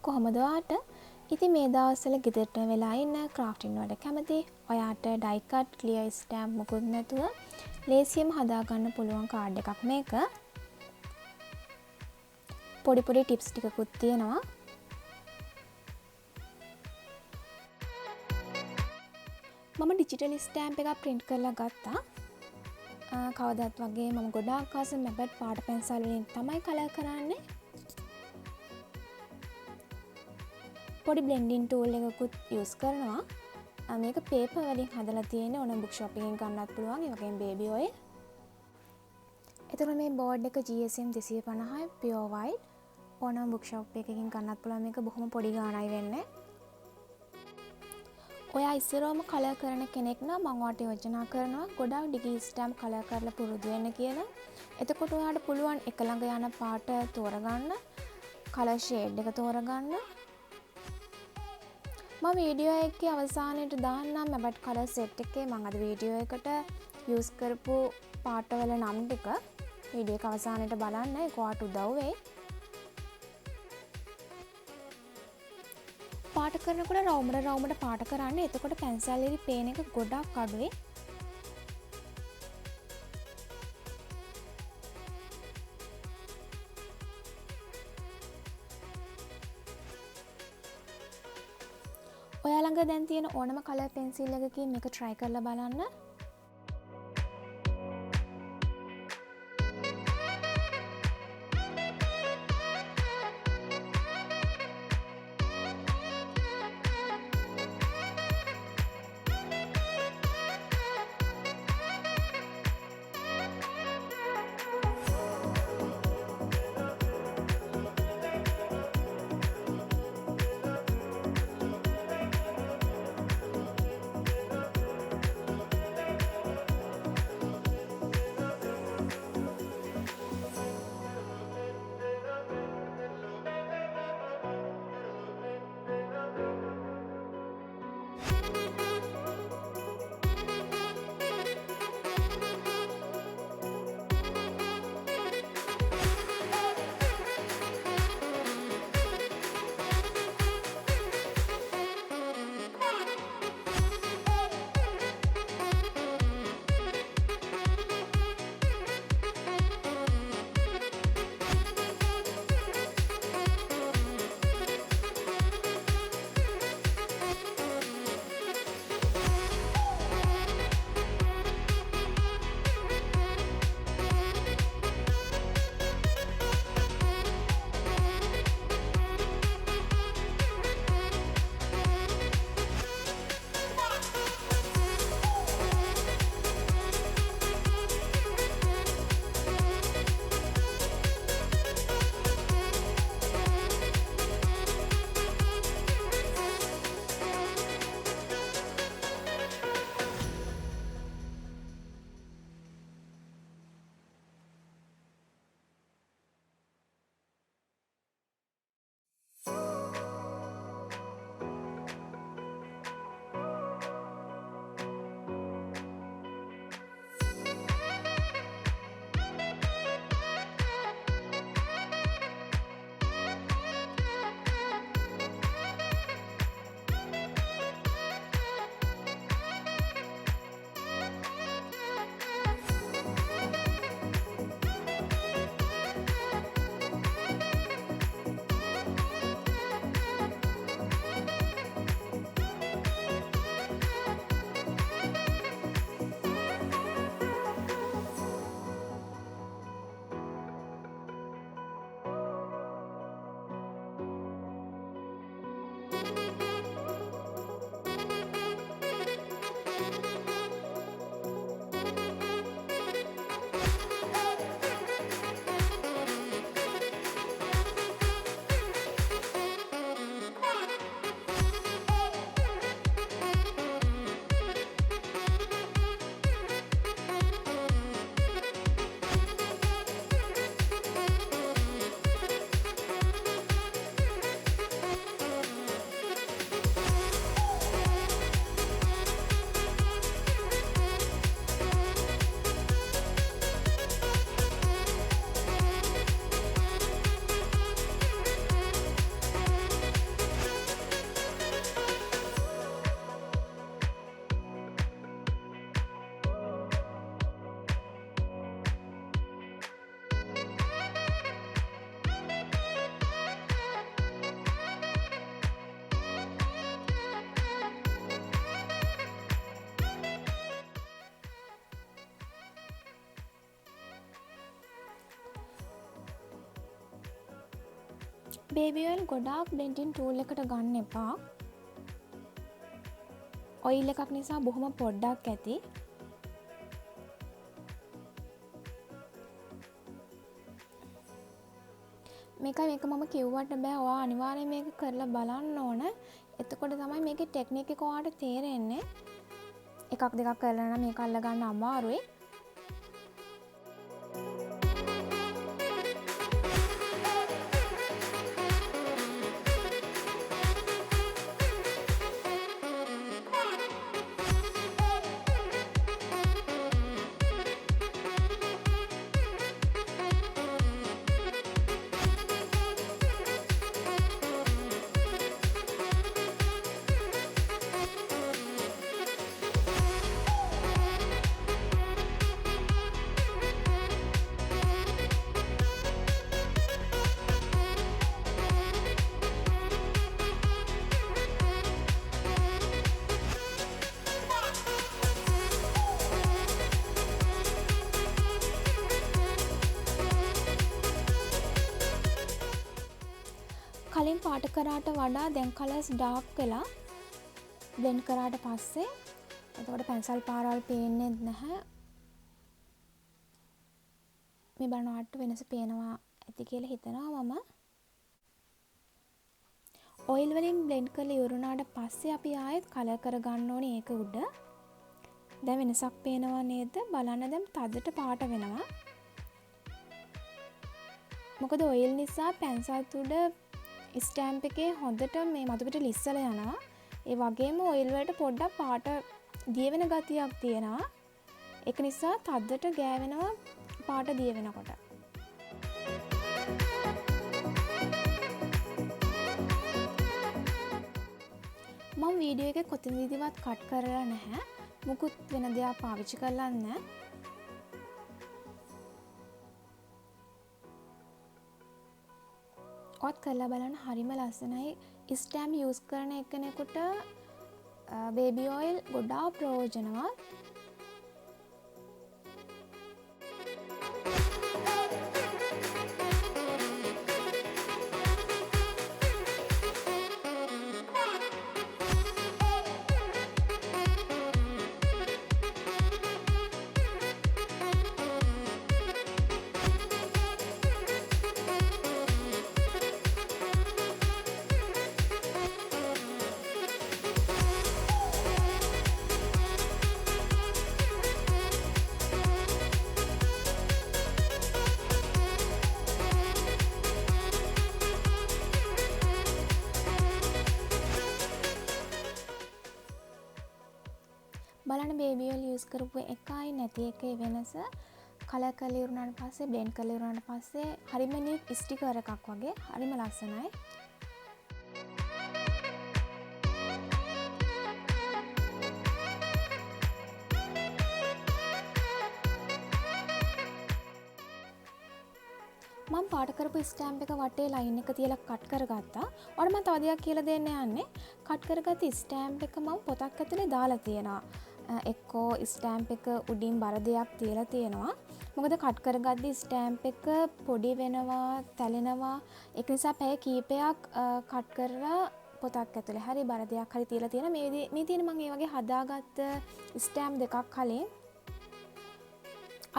කොහොමද වාට? ඉතින් මේ දවස්වල ගෙදරට වෙලා ඉන්න ක්‍රාෆ්ටින් වලට කැමති ඔයාට die cut clear stamp මොකුත් නැතුව ලේසියෙන්ම හදාගන්න පුළුවන් කාඩ් එකක් මේක. පොඩි පොඩි ටිප්ස් ටිකකුත් තියෙනවා. මම ඩිජිටල් ස්ටෑම්ප් එකක් print කරලා ගත්තා. කවදාත් වගේ මම ගොඩාක් ආස මැබට් පාට පැන්සල් වලින් තමයි කලර් කරන්නේ. පොඩි බ්ලෙන්ඩින් ටූල් එකකුත් යූස් කරනවා. මේක පේපර් වලින් හදලා තියෙන ඕන බුක් ෂොප් එකකින් ගන්නත් පුළුවන්. ඒ වගේම බේබි ඔයිල්. එතකොට මේ බෝඩ් එක GSM 250 pure white. ඕනම බුක් ෂොප් එකකින් ගන්නත් පුළුවන්. මේක බොහොම පොඩි ගාණයි වෙන්නේ. ඔයා ඉස්සරවම කලර් කරන කෙනෙක් නම් මම ඔයාලට යෝජනා කරනවා ගොඩාක් ඩිගී ස්ටෑම්ප් කලර් කරලා පුරුදු වෙන්න කියලා. එතකොට ඔයාලට පුළුවන් එක ළඟ යන පාට තෝරගන්න, කලර් ෂේඩ් එක තෝරගන්න. මම වීඩියෝ එකේ අවසානයේට දාන්නම් මැබට් කලර් සෙට් එකේ මම අද වීඩියෝ එකට යූස් කරපු පාටවල නම් ටික වීඩියෝ එක අවසානයේට බලන්න. ඒක ඔයාලට උදව් වෙයි. පාට කරනකොට රවුමට පාට කරන්න. එතකොට පැන්සල් ඉරි පේන එක ගොඩක් අඩුයි. ඔයා ළඟ දැන් තියෙන ඕනම කලර් පෙන්සිල් එකකින් මේක try කරලා බලන්න. බේබි ඔයිල් ගොඩාක් බ්ලෙන්ඩින් ටූල් එකට ගන්න එපා. ඔයිල් එකක් නිසා බොහොම පොඩ්ඩක් ඇති. මේක මම කිව්වට බෑ, ඔයා අනිවාර්යයෙන් මේක කරලා බලන්න ඕන. එතකොට තමයි මේකේ ටෙක්නික් එක ඔයාට තේරෙන්නේ. එකක් දෙකක් කරලා නම් මේක අල්ල ගන්න අමාරුයි. කලින් පාට කරාට වඩා දැන් කලර්ස් ඩාර්ක් වෙලා බ්ලෙන්ඩ් කරාට පස්සේ එතකොට පැන්සල් පාරවල් පේන්නේ නැහැ. මේ බලනවාට වෙනස පේනවා ඇති කියලා හිතනවා මම. ඔයිල් වලින් බ්ලෙන්ඩ් කරලා ඉවරුණාට පස්සේ අපි ආයෙත් කලර් කරගන්න ඕනේ ඒක උඩ. දැන් වෙනසක් පේනවා නේද? බලන්න දැන් තදට පාට වෙනවා. මොකද ඔයිල් නිසා පැන්සල් උඩ ස්ටෑම්ප් එකේ හොඳට මේ මතු පිට ලිස්සලා යනවා. ඒ වගේම ඔයිල් වලට පොඩ්ඩක් පාට දිය වෙන ගතියක් තියෙනවා. ඒක නිසා තද්දට ගෑවෙනවා පාට දිය වෙනකොට. මම වීඩියෝ එකේ කොතනදීවත් කට් කරලා නැහැ. මුකුත් වෙන දෙයක් පාවිච්චි කරලා නැහැ. ඔත් කරලා බලන්න හරිම ලස්සනයි. ස්ටෑම්ප් යූස් කරන එකෙකුට බේබි ඔයිල් ගොඩාක් ප්‍රයෝජනවත්. බලන්න බේබි ඔයිල් යූස් කරපු එකයි නැති එකේ වෙනස. කලර් කරලා ඉවරනාට පස්සේ බ්ලෙන්ඩ් කරලා ඉවරනාට පස්සේ හරිම නීට් ස්ටිකර් එකක් වගේ හරිම ලස්සනයි. මම පාට කරපු ස්ටෑම්ප් එක වටේ ලයින් එක තියලා කට් කරගත්තා. ඔයාලට මම තව දෙයක් කියලා දෙන්න යන්නේ. කට් කරගත්ත ස්ටෑම්ප් එක මම පොතක් ඇතුලේ දාලා තියෙනවා. එක්කෝ ස්ටෑම්ප් එක උඩින් බර දෙයක් තියලා තියෙනවා. මොකද කට් කරගද්දි ස්ටෑම්ප් එක පොඩි වෙනවා, තැලෙනවා. ඒක නිසා පැය කීපයක් කට් කරලා පොතක් ඇතුලේ හරි බර දෙයක් හරි තියලා තියෙනවා. මේ තියෙන මම මේ වගේ හදාගත්ත ස්ටෑම්ප් දෙකක් කලින්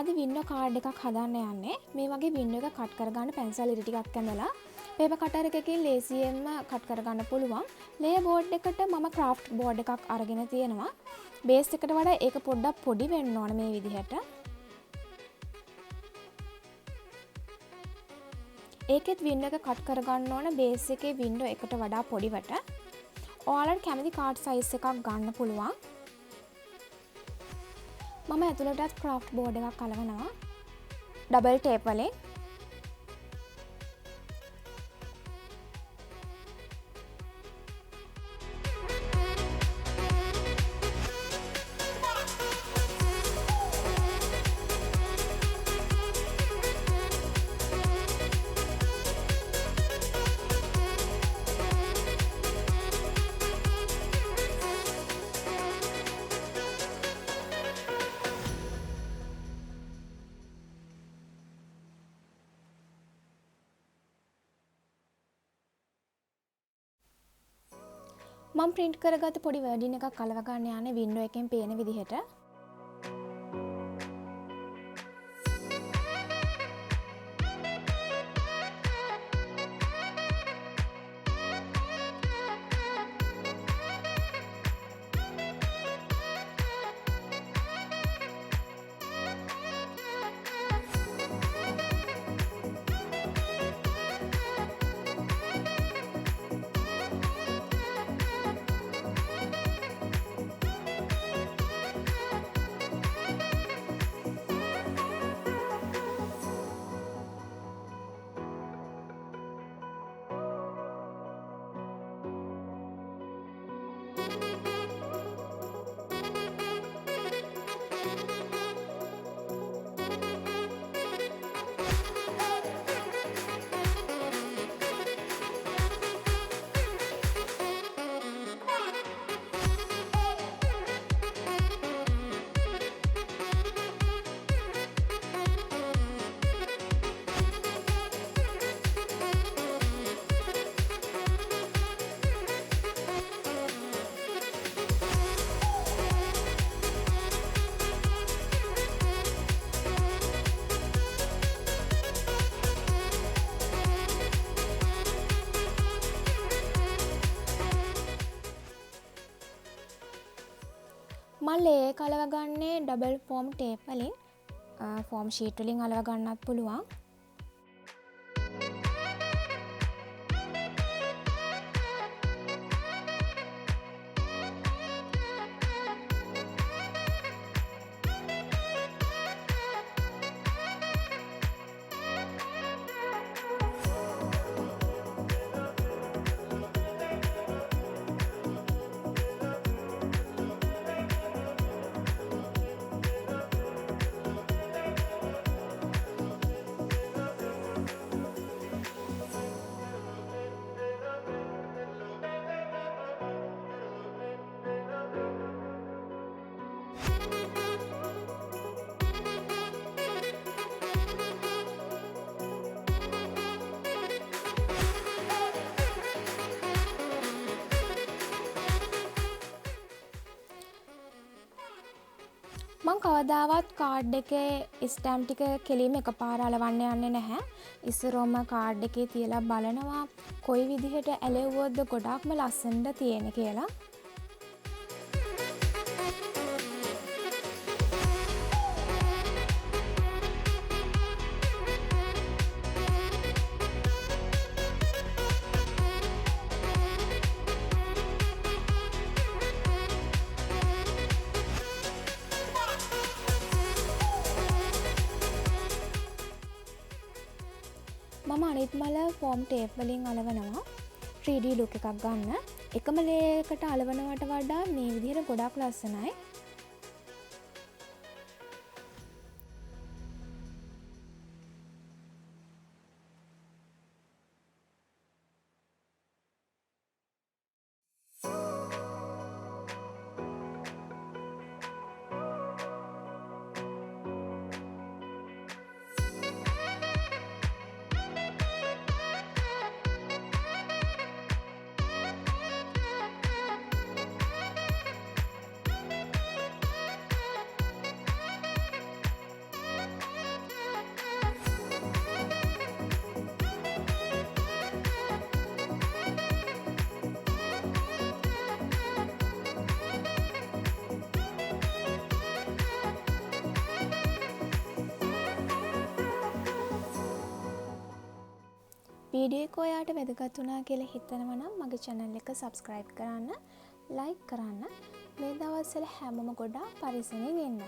අද වින්ඩෝ කාඩ් එකක් හදන්න යන්නේ. මේ වගේ වින්ඩෝ එක කට් කරගන්න පැන්සල් ඉරි ටිකක් ඇඳලා පේපර් කටර් එකකින් ලේසියෙන්ම කට් කරගන්න පුළුවන්. ලේයර් බෝඩ් එකට මම ක්‍රාෆ්ට් බෝඩ් එකක් අරගෙන තියෙනවා. බේස් එකට වඩා ඒක පොඩ්ඩක් පොඩි වෙන්න ඕන මේ විදිහට. ඒකෙත් වින්ඩෝ එක කට් කරගන්න ඕන බේස් එකේ වින්ඩෝ එකට වඩා පොඩිවට. ඔයාලට කැමති කාඩ් සයිස් එකක් ගන්න පුළුවන්. මම ඇතුළටත් ක්‍රාෆ්ට් බෝඩ් එකක් අලවනවා. ඩබල් ටේප් වලින්. මම print කරගත්ත පොඩි wording එකක් අලව ගන්න යන්නේ window එකෙන් පේන විදිහට. මම ලේ අලව ගන්නේ ඩබල් ෆෝම් ටේප් වලින් ෆෝම් ෂීට් වලින් අලව ගන්නත් පුළුවන්. මම කවදාවත් කාඩ් එකේ ස්ටැම්ප් ටික කෙලින්ම එකපාර අලවන්න යන්නේ නැහැ. ඉස්සරෝම කාඩ් එකේ තියලා බලනවා කොයි විදිහට ඇලෙව්වොත්ද ගොඩාක්ම ලස්සනට තියෙන්නේ කියලා. මම අනිත් මල ෆෝම් ටේප් වලින් අලවනවා 3D ලුක් එකක් ගන්න. එකම ලේයකට අලවනවට වඩා මේ විදිහට ගොඩක් ලස්සනයි. වීඩියෝ එක ඔයාට වැදගත් වුණා කියලා හිතනවා නම් මගේ channel එක subscribe කරන්න, like කරන්න. මේ දවස්වල හැමෝම ගොඩාක් පරිස්සමෙන් ඉන්න.